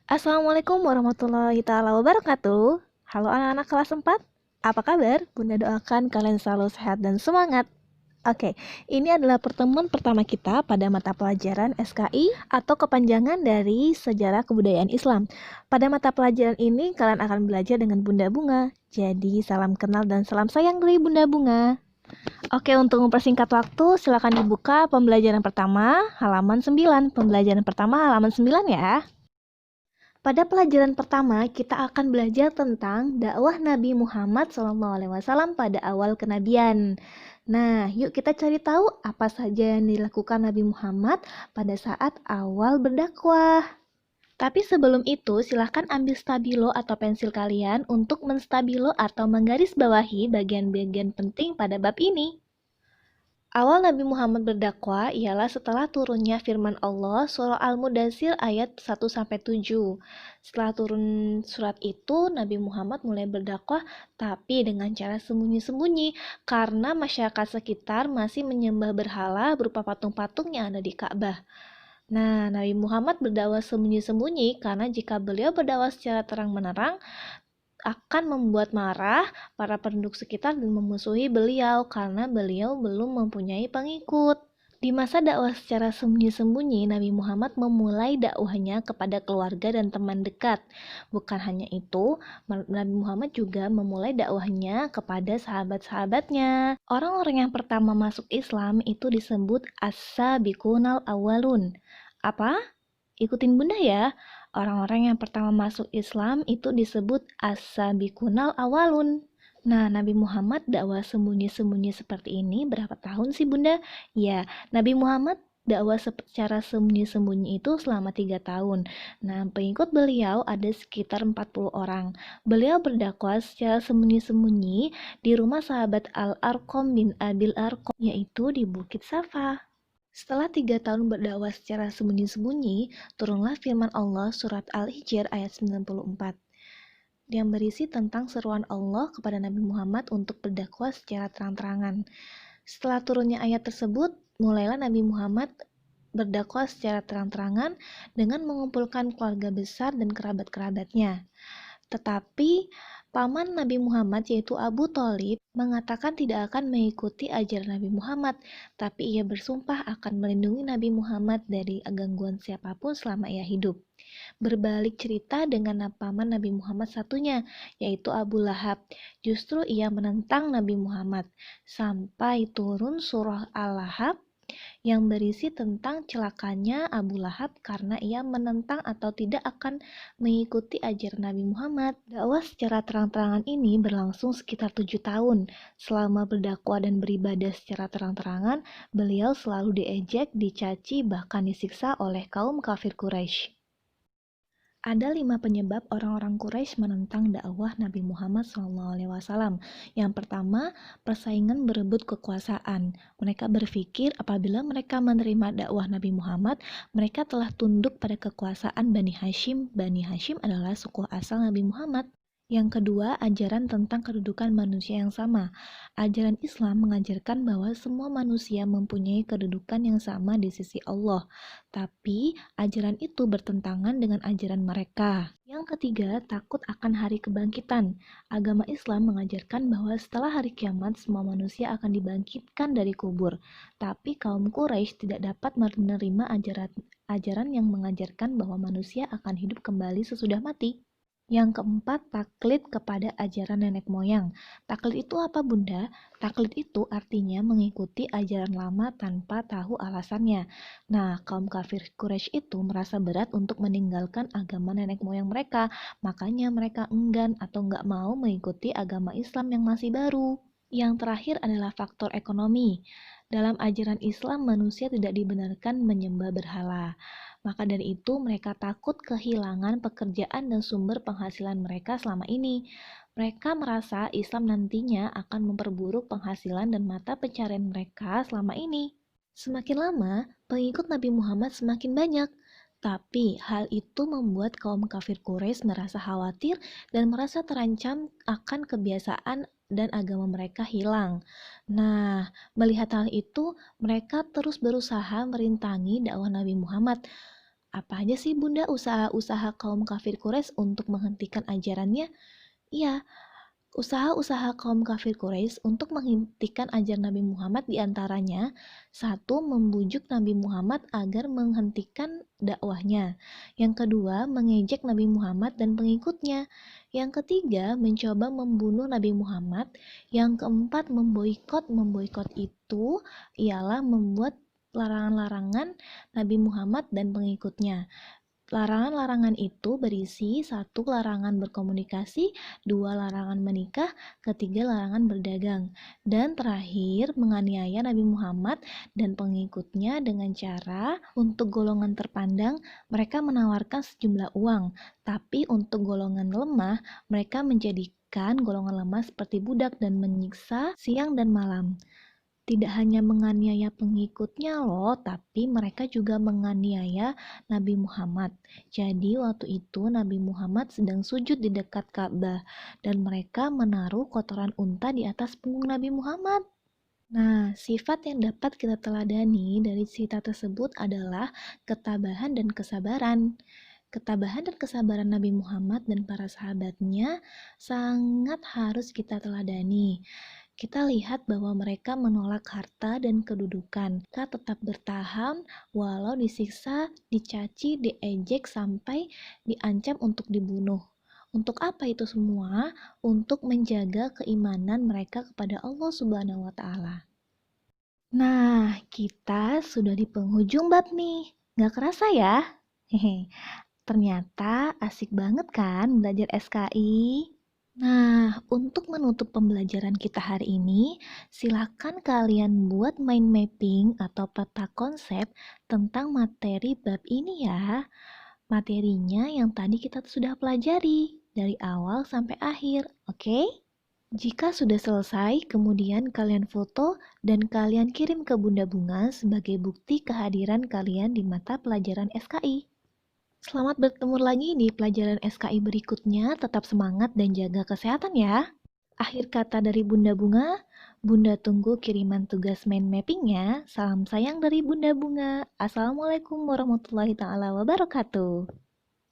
Assalamualaikum warahmatullahi taala wabarakatuh. Halo anak-anak kelas 4. Apa kabar? Bunda doakan kalian selalu sehat dan semangat. Oke, ini adalah pertemuan pertama kita pada mata pelajaran SKI atau kepanjangan dari Sejarah Kebudayaan Islam. Pada mata pelajaran ini kalian akan belajar dengan Bunda Bunga. Jadi salam kenal dan salam sayang dari Bunda Bunga. Oke, untuk mempersingkat waktu, silakan dibuka pembelajaran pertama halaman 9. Pembelajaran pertama halaman 9 ya. Pada pelajaran pertama, kita akan belajar tentang dakwah Nabi Muhammad SAW pada awal kenabian. Nah, yuk kita cari tahu apa saja yang dilakukan Nabi Muhammad pada saat awal berdakwah. Tapi sebelum itu, silahkan ambil stabilo atau pensil kalian untuk menstabilo atau menggarisbawahi bagian-bagian penting pada bab ini. Awal Nabi Muhammad berdakwah ialah setelah turunnya firman Allah surah Al-Mudaththir ayat 1-7. Setelah turun surat itu, Nabi Muhammad mulai berdakwah tapi dengan cara sembunyi-sembunyi karena masyarakat sekitar masih menyembah berhala berupa patung-patung yang ada di Ka'bah. Nah, Nabi Muhammad berdakwah sembunyi-sembunyi karena jika beliau berdakwah secara terang-menerang, akan membuat marah para penduduk sekitar dan memusuhi beliau karena beliau belum mempunyai pengikut. Di masa dakwah secara sembunyi-sembunyi, Nabi Muhammad memulai dakwahnya kepada keluarga dan teman dekat. Bukan hanya itu, Nabi Muhammad juga memulai dakwahnya kepada sahabat-sahabatnya. Orang-orang yang pertama masuk Islam itu disebut as-sabiqunal awwalun. Apa? Ikutin Bunda ya. Orang-orang yang pertama masuk Islam itu disebut as-sabiqunal awalun. Nah, Nabi Muhammad dakwah sembunyi-sembunyi seperti ini berapa tahun sih Bunda? Ya, Nabi Muhammad dakwah secara sembunyi-sembunyi itu selama 3 tahun. Nah, pengikut beliau ada sekitar 40 orang. Beliau berdakwah secara sembunyi-sembunyi di rumah sahabat Al-Arqam bin Abil Arqam, yaitu di Bukit Safa. Setelah 3 tahun berdakwah secara sembunyi-sembunyi, turunlah firman Allah surat Al-Hijr ayat 94 yang berisi tentang seruan Allah kepada Nabi Muhammad untuk berdakwah secara terang-terangan. Setelah turunnya ayat tersebut, mulailah Nabi Muhammad berdakwah secara terang-terangan dengan mengumpulkan keluarga besar dan kerabat-kerabatnya. Tetapi paman Nabi Muhammad yaitu Abu Thalib mengatakan tidak akan mengikuti ajaran Nabi Muhammad, tapi ia bersumpah akan melindungi Nabi Muhammad dari gangguan siapapun selama ia hidup. Berbalik cerita dengan paman Nabi Muhammad satunya, yaitu Abu Lahab. Justru ia menentang Nabi Muhammad sampai turun surah Al-Lahab yang berisi tentang celakanya Abu Lahab karena ia menentang atau tidak akan mengikuti ajaran Nabi Muhammad. Dakwah secara terang-terangan ini berlangsung sekitar 7 tahun. Selama berdakwah dan beribadah secara terang-terangan, beliau selalu diejek, dicaci, bahkan disiksa oleh kaum kafir Quraisy. Ada 5 penyebab orang-orang Quraisy menentang dakwah Nabi Muhammad SAW. Yang pertama, persaingan berebut kekuasaan. Mereka berpikir apabila mereka menerima dakwah Nabi Muhammad, mereka telah tunduk pada kekuasaan Bani Hashim. Bani Hashim adalah suku asal Nabi Muhammad. Yang kedua, ajaran tentang kedudukan manusia yang sama. Ajaran Islam mengajarkan bahwa semua manusia mempunyai kedudukan yang sama di sisi Allah. Tapi, ajaran itu bertentangan dengan ajaran mereka. Yang ketiga, takut akan hari kebangkitan. Agama Islam mengajarkan bahwa setelah hari kiamat, semua manusia akan dibangkitkan dari kubur. Tapi kaum Quraisy tidak dapat menerima ajaran yang mengajarkan bahwa manusia akan hidup kembali sesudah mati. Yang keempat, taklid kepada ajaran nenek moyang. Taklid itu apa Bunda? Taklid itu artinya mengikuti ajaran lama tanpa tahu alasannya. Nah, kaum kafir Quraisy itu merasa berat untuk meninggalkan agama nenek moyang mereka. Makanya mereka enggan atau nggak mau mengikuti agama Islam yang masih baru. Yang terakhir adalah faktor ekonomi. Dalam ajaran Islam, manusia tidak dibenarkan menyembah berhala. Maka dari itu mereka takut kehilangan pekerjaan dan sumber penghasilan mereka selama ini. Mereka merasa Islam nantinya akan memperburuk penghasilan dan mata pencarian mereka selama ini. Semakin lama, pengikut Nabi Muhammad semakin banyak. Tapi hal itu membuat kaum kafir Quraisy merasa khawatir dan merasa terancam akan kebiasaan dan agama mereka hilang. Nah, melihat hal itu, mereka terus berusaha merintangi dakwah Nabi Muhammad. Apa aja sih Bunda usaha-usaha kaum kafir Quraisy untuk menghentikan ajarannya? Iya, usaha-usaha kaum kafir Quraisy untuk menghentikan ajaran Nabi Muhammad diantaranya, satu, membujuk Nabi Muhammad agar menghentikan dakwahnya. Yang kedua, mengejek Nabi Muhammad dan pengikutnya. Yang ketiga, mencoba membunuh Nabi Muhammad. Yang keempat, memboikot. Memboikot itu ialah membuat larangan-larangan Nabi Muhammad dan pengikutnya. Larangan-larangan itu berisi satu, larangan berkomunikasi, dua, larangan menikah, ketiga, larangan berdagang, dan terakhir, menganiaya Nabi Muhammad dan pengikutnya dengan cara untuk golongan terpandang, mereka menawarkan sejumlah uang, tapi untuk golongan lemah, mereka menjadikan golongan lemah seperti budak dan menyiksa siang dan malam. Tidak hanya menganiaya pengikutnya loh, tapi mereka juga menganiaya Nabi Muhammad. Jadi waktu itu Nabi Muhammad sedang sujud di dekat Ka'bah dan mereka menaruh kotoran unta di atas punggung Nabi Muhammad. Nah, sifat yang dapat kita teladani dari cerita tersebut adalah ketabahan dan kesabaran. Ketabahan dan kesabaran Nabi Muhammad dan para sahabatnya sangat harus kita teladani. Kita lihat bahwa mereka menolak harta dan kedudukan. Mereka tetap bertahan walau disiksa, dicaci, diejek, sampai diancam untuk dibunuh. Untuk apa itu semua? Untuk menjaga keimanan mereka kepada Allah Subhanahu wa Ta'ala. Nah, kita sudah di penghujung bab nih. Gak kerasa ya? Hehe. Ternyata asik banget kan belajar SKI? Nah, untuk menutup pembelajaran kita hari ini, silakan kalian buat mind mapping atau peta konsep tentang materi bab ini ya. Materinya yang tadi kita sudah pelajari dari awal sampai akhir, oke? Jika sudah selesai, kemudian kalian foto dan kalian kirim ke Bunda Bunga sebagai bukti kehadiran kalian di mata pelajaran SKI. Selamat bertemu lagi di pelajaran SKI berikutnya. Tetap semangat dan jaga kesehatan ya. Akhir kata dari Bunda Bunga, Bunda tunggu kiriman tugas mind mappingnya. Salam sayang dari Bunda Bunga. Assalamualaikum warahmatullahi wabarakatuh.